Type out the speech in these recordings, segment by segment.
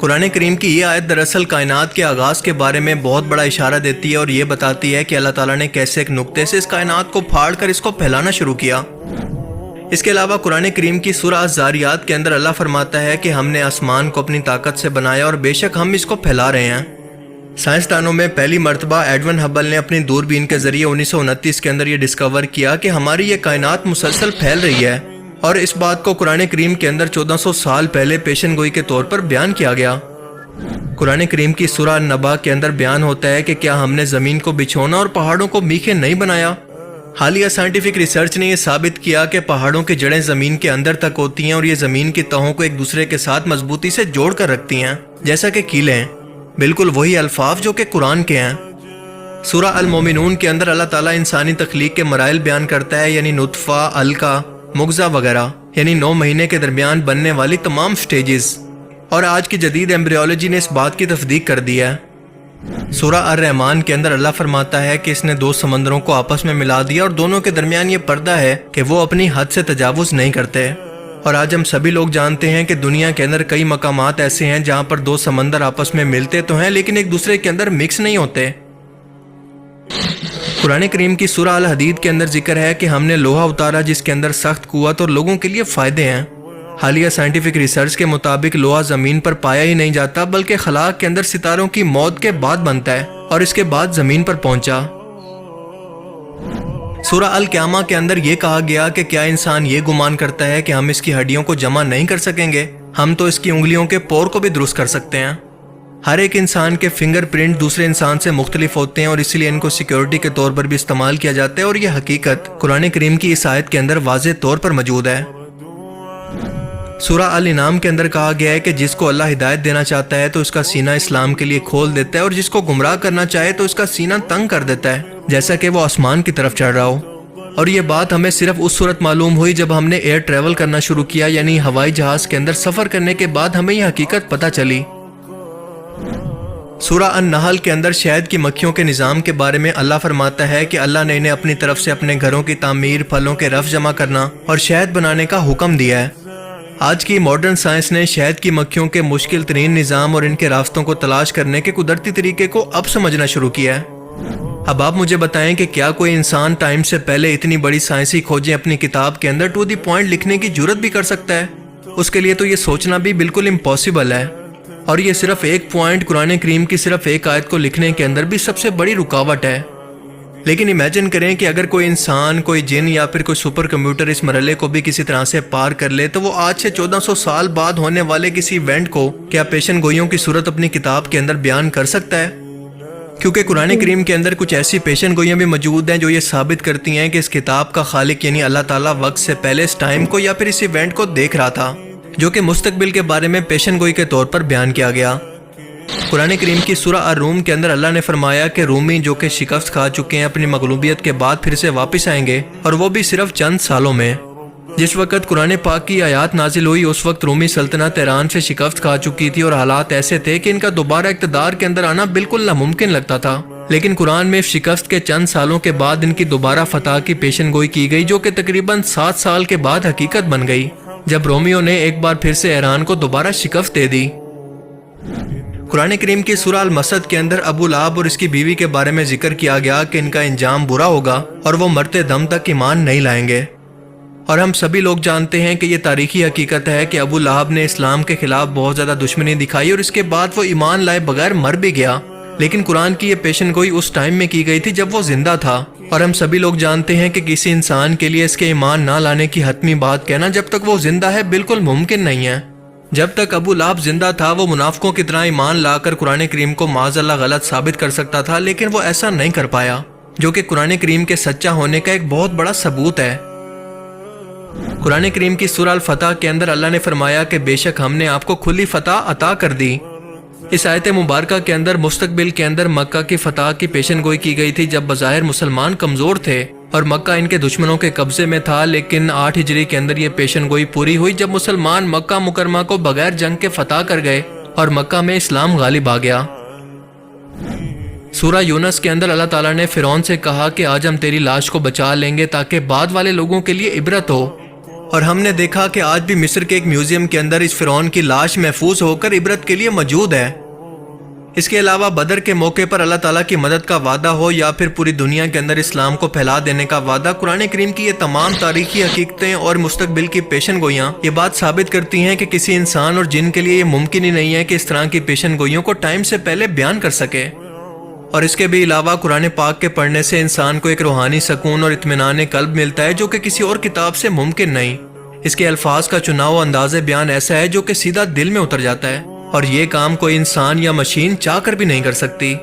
قرآن کریم کی یہ آیت دراصل کائنات کے آغاز کے بارے میں بہت بڑا اشارہ دیتی ہے اور یہ بتاتی ہے کہ اللہ تعالیٰ نے کیسے ایک نقطے سے اس کائنات کو پھاڑ کر اس کو پھیلانا شروع کیا۔ اس کے علاوہ قرآن کریم کی سورہ الذاریات کے اندر اللہ فرماتا ہے کہ ہم نے آسمان کو اپنی طاقت سے بنایا اور بے شک ہم اس کو پھیلا رہے ہیں۔ سائنسدانوں میں پہلی مرتبہ ایڈون ہبل نے اپنی دوربین کے ذریعے 1929 کے اندر یہ ڈسکور کیا کہ ہماری یہ کائنات مسلسل پھیل رہی ہے، اور اس بات کو قرآن کریم کے اندر 1400 سال پہلے پیشن گوئی کے طور پر بیان کیا گیا۔ قرآن کریم کی سورہ النبا کے اندر بیان ہوتا ہے کہ کیا ہم نے زمین کو بچھونا اور پہاڑوں کو میخیں نہیں بنایا؟ حالیہ سائنٹیفک ریسرچ نے یہ ثابت کیا کہ پہاڑوں کی جڑیں زمین کے اندر تک ہوتی ہیں اور یہ زمین کی تہوں کو ایک دوسرے کے ساتھ مضبوطی سے جوڑ کر رکھتی ہیں، جیسا کہ کیلیں ہیں، بالکل وہی الفاظ جو کہ قرآن کے ہیں۔ سورہ المومنون کے اندر اللہ تعالیٰ انسانی تخلیق کے مراحل بیان کرتا ہے، یعنی نطفہ، علقہ، مغزہ وغیرہ، یعنی 9 مہینے کے درمیان بننے والی تمام سٹیجز، اور آج کی جدید ایمبریولوجی نے اس بات کی تصدیق کر دی ہے۔ سورہ الرحمن کے اندر اللہ فرماتا ہے کہ اس نے 2 سمندروں کو آپس میں ملا دیا اور دونوں کے درمیان یہ پردہ ہے کہ وہ اپنی حد سے تجاوز نہیں کرتے۔ اور آج ہم سبھی لوگ جانتے ہیں کہ دنیا کے اندر کئی مقامات ایسے ہیں جہاں پر 2 سمندر آپس میں ملتے تو ہیں لیکن ایک دوسرے کے اندر مکس نہیں ہوتے۔ قرآن کریم کی سورہ الحدید کے اندر ذکر ہے کہ ہم نے لوہا اتارا جس کے اندر سخت قوت اور لوگوں کے لیے فائدے ہیں۔ حالیہ سائنٹیفک ریسرچ کے مطابق لوہا زمین پر پایا ہی نہیں جاتا بلکہ خلا کے اندر ستاروں کی موت کے بعد بنتا ہے اور اس کے بعد زمین پر پہنچا۔ سورہ القیامہ کے اندر یہ کہا گیا کہ کیا انسان یہ گمان کرتا ہے کہ ہم اس کی ہڈیوں کو جمع نہیں کر سکیں گے؟ ہم تو اس کی انگلیوں کے پور کو بھی درست کر سکتے ہیں۔ ہر ایک انسان کے فنگر پرنٹ دوسرے انسان سے مختلف ہوتے ہیں اور اسی لیے ان کو سیکیورٹی کے طور پر بھی استعمال کیا جاتا ہے، اور یہ حقیقت قرآن کریم کی اس آیت کے اندر واضح طور پر موجود ہے۔ سورہ الانعام کے اندر کہا گیا ہے کہ جس کو اللہ ہدایت دینا چاہتا ہے تو اس کا سینہ اسلام کے لیے کھول دیتا ہے اور جس کو گمراہ کرنا چاہے تو اس کا سینہ تنگ کر دیتا ہے، جیسا کہ وہ آسمان کی طرف چڑھ رہا ہو۔ اور یہ بات ہمیں صرف اس صورت معلوم ہوئی جب ہم نے ایئر ٹریول کرنا شروع کیا، یعنی ہوائی جہاز کے اندر سفر کرنے کے بعد ہمیں یہ حقیقت پتہ چلی۔ سورہ النحل کے اندر شہد کی مکھیوں کے نظام کے بارے میں اللہ فرماتا ہے کہ اللہ نے انہیں اپنی طرف سے اپنے گھروں کی تعمیر، پھلوں کے رف جمع کرنا اور شہد بنانے کا حکم دیا ہے۔ آج کی ماڈرن سائنس نے شہد کی مکھیوں کے مشکل ترین نظام اور ان کے راستوں کو تلاش کرنے کے قدرتی طریقے کو اب سمجھنا شروع کیا ہے۔ اب آپ مجھے بتائیں کہ کیا کوئی انسان ٹائم سے پہلے اتنی بڑی سائنسی کھوجیں اپنی کتاب کے اندر ٹو دی پوائنٹ لکھنے کی جرت بھی کر سکتا ہے؟ اس کے لیے تو یہ سوچنا بھی بالکل امپاسبل ہے، اور یہ صرف ایک پوائنٹ قرآن کریم کی صرف ایک آیت کو لکھنے کے اندر بھی سب سے بڑی رکاوٹ ہے۔ لیکن امیجن کریں کہ اگر کوئی انسان، کوئی جن یا پھر کوئی سپر کمپیوٹر اس مرحلے کو بھی کسی طرح سے پار کر لے تو وہ آج سے 1400 سال بعد ہونے والے کسی ایونٹ کو کیا پیشن گوئیوں کی صورت اپنی کتاب کے اندر بیان کر سکتا ہے؟ کیونکہ قرآن کریم کے اندر کچھ ایسی پیشن گوئیاں بھی موجود ہیں جو یہ ثابت کرتی ہیں کہ اس کتاب کا خالق یعنی اللہ تعالیٰ وقت سے پہلے اس ٹائم کو یا پھر اس ایونٹ کو دیکھ رہا تھا، جو کہ مستقبل کے بارے میں پیشن گوئی کے طور پر بیان کیا گیا۔ قرآن کریم کی سورہ الروم کے اندر اللہ نے فرمایا کہ رومی جو کہ شکست کھا چکے ہیں اپنی مغلوبیت کے بعد پھر سے واپس آئیں گے، اور وہ بھی صرف چند سالوں میں۔ جس وقت قرآن پاک کی آیات نازل ہوئی اس وقت رومی سلطنت ایران سے شکست کھا چکی تھی اور حالات ایسے تھے کہ ان کا دوبارہ اقتدار کے اندر آنا بالکل ناممکن لگتا تھا، لیکن قرآن میں شکست کے چند سالوں کے بعد ان کی دوبارہ فتح کی پیشن گوئی کی گئی، جو کہ تقریباً 7 سال کے بعد حقیقت بن گئی جب رومیوں نے ایک بار پھر سے ایران کو دوبارہ شکست دے دی۔ قرآن کریم کی سورہ المسد کے اندر ابو لہب اور اس کی بیوی کے بارے میں ذکر کیا گیا کہ ان کا انجام برا ہوگا اور وہ مرتے دم تک ایمان نہیں لائیں گے، اور ہم سبھی لوگ جانتے ہیں کہ یہ تاریخی حقیقت ہے کہ ابو لہب نے اسلام کے خلاف بہت زیادہ دشمنی دکھائی اور اس کے بعد وہ ایمان لائے بغیر مر بھی گیا، لیکن قرآن کی یہ پیشن گوئی اس ٹائم میں کی گئی تھی جب وہ زندہ تھا، اور ہم سبھی لوگ جانتے ہیں کہ کسی انسان کے لیے اس کے ایمان نہ لانے کی حتمی بات کہنا جب تک وہ زندہ ہے بالکل ممکن نہیں ہے۔ جب تک ابو لہب زندہ تھا وہ منافقوں کی طرح ایمان لا کر قرآن کریم کو معاذ اللہ غلط ثابت کر سکتا تھا، لیکن وہ ایسا نہیں کر پایا، جو کہ قرآن کریم کے سچا ہونے کا ایک بہت بڑا ثبوت ہے۔ قرآن کریم کی سورہ الفتح کے اندر اللہ نے فرمایا کہ بے شک ہم نے آپ کو کھلی فتح عطا کر دی۔ اس آیت مبارکہ کے اندر مستقبل کے اندر مکہ کی فتح کی پیشن گوئی کی گئی تھی جب بظاہر مسلمان کمزور تھے اور مکہ ان کے دشمنوں کے قبضے میں تھا، لیکن 8 ہجری کے اندر یہ پیشن گوئی پوری ہوئی جب مسلمان مکہ مکرمہ کو بغیر جنگ کے فتح کر گئے اور مکہ میں اسلام غالب آ گیا۔ سورہ یونس کے اندر اللہ تعالیٰ نے فرعون سے کہا کہ آج ہم تیری لاش کو بچا لیں گے تاکہ بعد والے لوگوں کے لیے عبرت ہو، اور ہم نے دیکھا کہ آج بھی مصر کے ایک میوزیم کے اندر اس فرعون کی لاش محفوظ ہو کر عبرت کے لیے موجود ہے۔ اس کے علاوہ بدر کے موقع پر اللہ تعالیٰ کی مدد کا وعدہ ہو یا پھر پوری دنیا کے اندر اسلام کو پھیلا دینے کا وعدہ، قرآن کریم کی یہ تمام تاریخی حقیقتیں اور مستقبل کی پیشن گوئیاں یہ بات ثابت کرتی ہیں کہ کسی انسان اور جن کے لیے یہ ممکن ہی نہیں ہے کہ اس طرح کی پیشن گوئیوں کو ٹائم سے پہلے بیان کر سکے۔ اور اس کے بھی علاوہ قرآن پاک کے پڑھنے سے انسان کو ایک روحانی سکون اور اطمینان قلب ملتا ہے جو کہ کسی اور کتاب سے ممکن نہیں۔ اس کے الفاظ کا چناؤ انداز بیان ایسا ہے جو کہ سیدھا دل میں اتر جاتا ہے، اور یہ کام کوئی انسان یا مشین چاہ کر بھی نہیں کر سکتی۔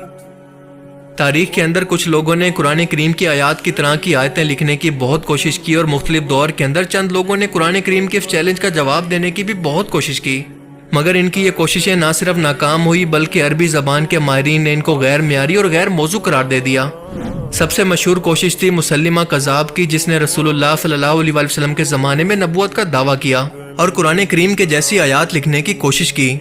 تاریخ کے اندر کچھ لوگوں نے قرآن کریم کی آیات کی طرح کی آیتیں لکھنے کی بہت کوشش کی، اور مختلف دور کے اندر چند لوگوں نے قرآن کریم کے اس چیلنج کا جواب دینے کی بھی بہت کوشش کی، مگر ان کی یہ کوششیں نہ صرف ناکام ہوئی بلکہ عربی زبان کے ماہرین نے ان کو غیر معیاری اور غیر موضوع قرار دے دیا۔ سب سے مشہور کوشش تھی مسلمہ کذاب کی، جس نے رسول اللہ صلی اللہ علیہ وسلم کے زمانے میں نبوت کا دعویٰ کیا اور قرآن کریم کے جیسی آیات لکھنے کی کوشش کی۔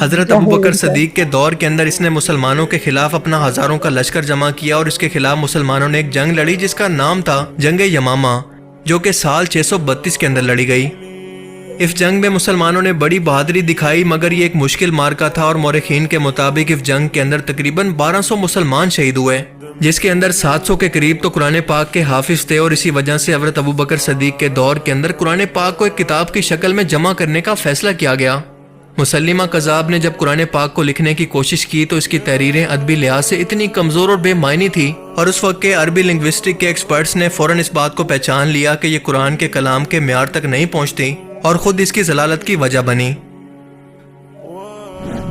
حضرت ابوبکر صدیق کے دور کے اندر اس نے مسلمانوں کے خلاف اپنا ہزاروں کا لشکر جمع کیا، اور اس کے خلاف مسلمانوں نے ایک جنگ لڑی جس کا نام تھا جنگ یمامہ، جو کہ سال 632 کے اندر لڑی گئی۔ اس جنگ میں مسلمانوں نے بڑی بہادری دکھائی، مگر یہ ایک مشکل مارکا تھا، اور مورخین کے مطابق اس جنگ کے اندر تقریباً 1200 مسلمان شہید ہوئے، جس کے اندر 700 کے قریب تو قرآن پاک کے حافظ تھے، اور اسی وجہ سے حضرت ابوبکر صدیق کے دور کے اندر قرآن پاک کو ایک کتاب کی شکل میں جمع کرنے کا فیصلہ کیا گیا۔ مسلمہ کذاب نے جب قرآن پاک کو لکھنے کی کوشش کی تو اس کی تحریریں ادبی لحاظ سے اتنی کمزور اور بے معنی تھی، اور اس وقت کے عربی لنگوسٹک کے ایکسپرٹس نے فوراً اس بات کو پہچان لیا کہ یہ قرآن کے کلام کے معیار تک نہیں پہنچتی، اور خود اس کی ضلالت کی وجہ بنی۔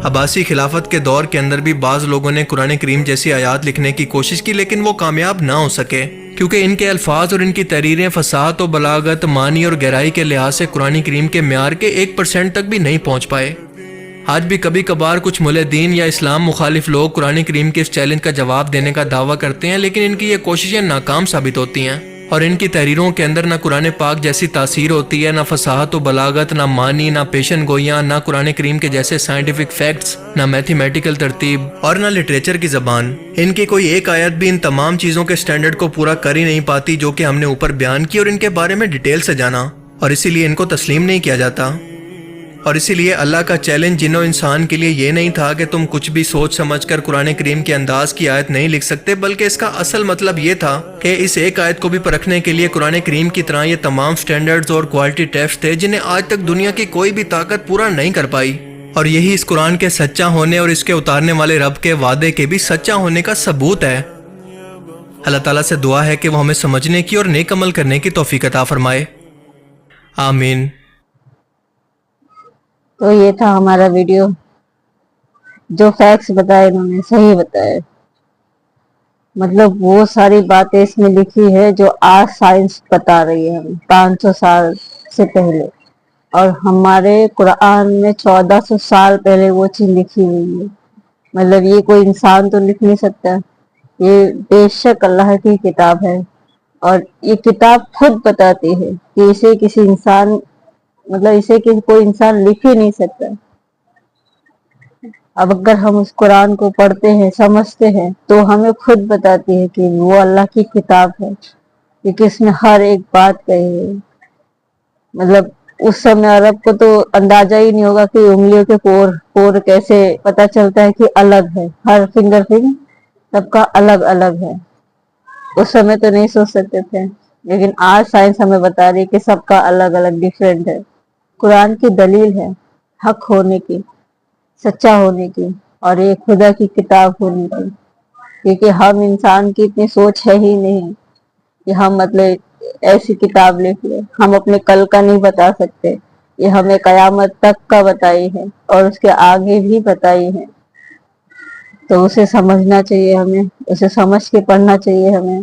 عباسی خلافت کے دور کے اندر بھی بعض لوگوں نے قرآن کریم جیسی آیات لکھنے کی کوشش کی، لیکن وہ کامیاب نہ ہو سکے، کیونکہ ان کے الفاظ اور ان کی تحریریں فصاحت و بلاغت، معنی اور گہرائی کے لحاظ سے قرآن کریم کے معیار کے 1% تک بھی نہیں پہنچ پائے۔ آج بھی کبھی کبھار کچھ ملحدین یا اسلام مخالف لوگ قرآن کریم کے اس چیلنج کا جواب دینے کا دعویٰ کرتے ہیں، لیکن ان کی یہ کوششیں ناکام ثابت ہوتی ہیں، اور ان کی تحریروں کے اندر نہ قرآن پاک جیسی تاثیر ہوتی ہے، نہ فصاحت و بلاغت، نہ معنی، نہ پیشن گوئیاں، نہ قرآن کریم کے جیسے سائنٹیفک فیکٹس، نہ میتھمیٹیکل ترتیب، اور نہ لٹریچر کی زبان۔ ان کی کوئی ایک آیت بھی ان تمام چیزوں کے سٹینڈرڈ کو پورا کر ہی نہیں پاتی جو کہ ہم نے اوپر بیان کی اور ان کے بارے میں ڈیٹیل سے جانا، اور اسی لیے ان کو تسلیم نہیں کیا جاتا۔ اور اسی لیے اللہ کا چیلنج جن و انسان کے لیے یہ نہیں تھا کہ تم کچھ بھی سوچ سمجھ کر قرآن کریم کے انداز کی آیت نہیں لکھ سکتے، بلکہ اس کا اصل مطلب یہ تھا کہ اس ایک آیت کو بھی پرکھنے کے لیے قرآن کریم کی طرح یہ تمام سٹینڈرڈز اور کوالٹی ٹیسٹ تھے جنہیں آج تک دنیا کی کوئی بھی طاقت پورا نہیں کر پائی، اور یہی اس قرآن کے سچا ہونے اور اس کے اتارنے والے رب کے وعدے کے بھی سچا ہونے کا ثبوت ہے۔ اللہ تعالیٰ سے دعا ہے کہ وہ ہمیں سمجھنے کی اور نیک عمل کرنے کی توفیق عطا فرمائے، آمین۔ تو یہ تھا ہمارا ویڈیو، جو فیکٹس بتائے انہوں نے صحیح بتائے، مطلب وہ ساری باتیں اس میں لکھی ہے جو آج سائنس بتا رہی ہے ہمیں 500 سال سے پہلے، اور ہمارے قرآن میں 1400 سال پہلے وہ چیز لکھی ہوئی ہے۔ مطلب یہ کوئی انسان تو لکھ نہیں سکتا، یہ بے شک اللہ کی کتاب ہے، اور یہ کتاب خود بتاتی ہے کہ اسے کسی انسان اسے کوئی انسان لکھ ہی نہیں سکتا۔ اب اگر ہم اس قرآن کو پڑھتے ہیں، سمجھتے ہیں، تو ہمیں خود بتاتی ہے کہ وہ اللہ کی کتاب ہے، کیونکہ اس میں ہر ایک بات کہی ہے۔ مطلب اس سمے عرب کو تو اندازہ ہی نہیں ہوگا کہ انگلیوں کے پور کیسے پتہ چلتا ہے کہ الگ ہے، ہر فنگر سب کا الگ الگ ہے۔ اس سمے تو نہیں سوچ سکتے تھے، لیکن آج سائنس ہمیں بتا رہی ہے کہ سب کا الگ الگ ڈیفرنٹ ہے۔ قرآن کی دلیل ہے حق ہونے کی، سچا ہونے کی، اور یہ خدا کی کتاب ہونے کی، کیونکہ ہم انسان کی اتنی سوچ ہے ہی نہیں کہ ہم ایسی کتاب لکھ لیں۔ ہم اپنے کل کا نہیں بتا سکتے، یہ ہمیں قیامت تک کا بتائی ہے اور اس کے آگے بھی بتائی ہے، تو اسے سمجھنا چاہیے، ہمیں اسے سمجھ کے پڑھنا چاہیے ہمیں،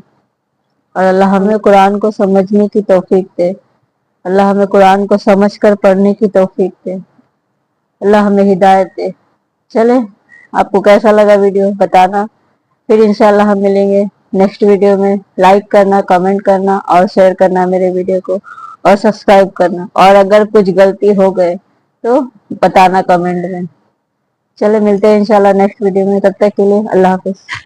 اور اللہ ہمیں قرآن کو سمجھنے کی توفیق دے، اللہ ہمیں قرآن کو سمجھ کر پڑھنے کی توفیق دے، اللہ ہمیں ہدایت دے۔ چلیں، آپ کو کیسا لگا ویڈیو بتانا، پھر انشاءاللہ ہم ملیں گے نیکسٹ ویڈیو میں۔ لائک کرنا، کمنٹ کرنا اور شیئر کرنا میرے ویڈیو کو، اور سبسکرائب کرنا، اور اگر کچھ غلطی ہو گئے تو بتانا کمنٹ میں۔ چلیں، ملتے ہیں انشاءاللہ نیکسٹ ویڈیو میں، تب تک کے لیے اللہ حافظ۔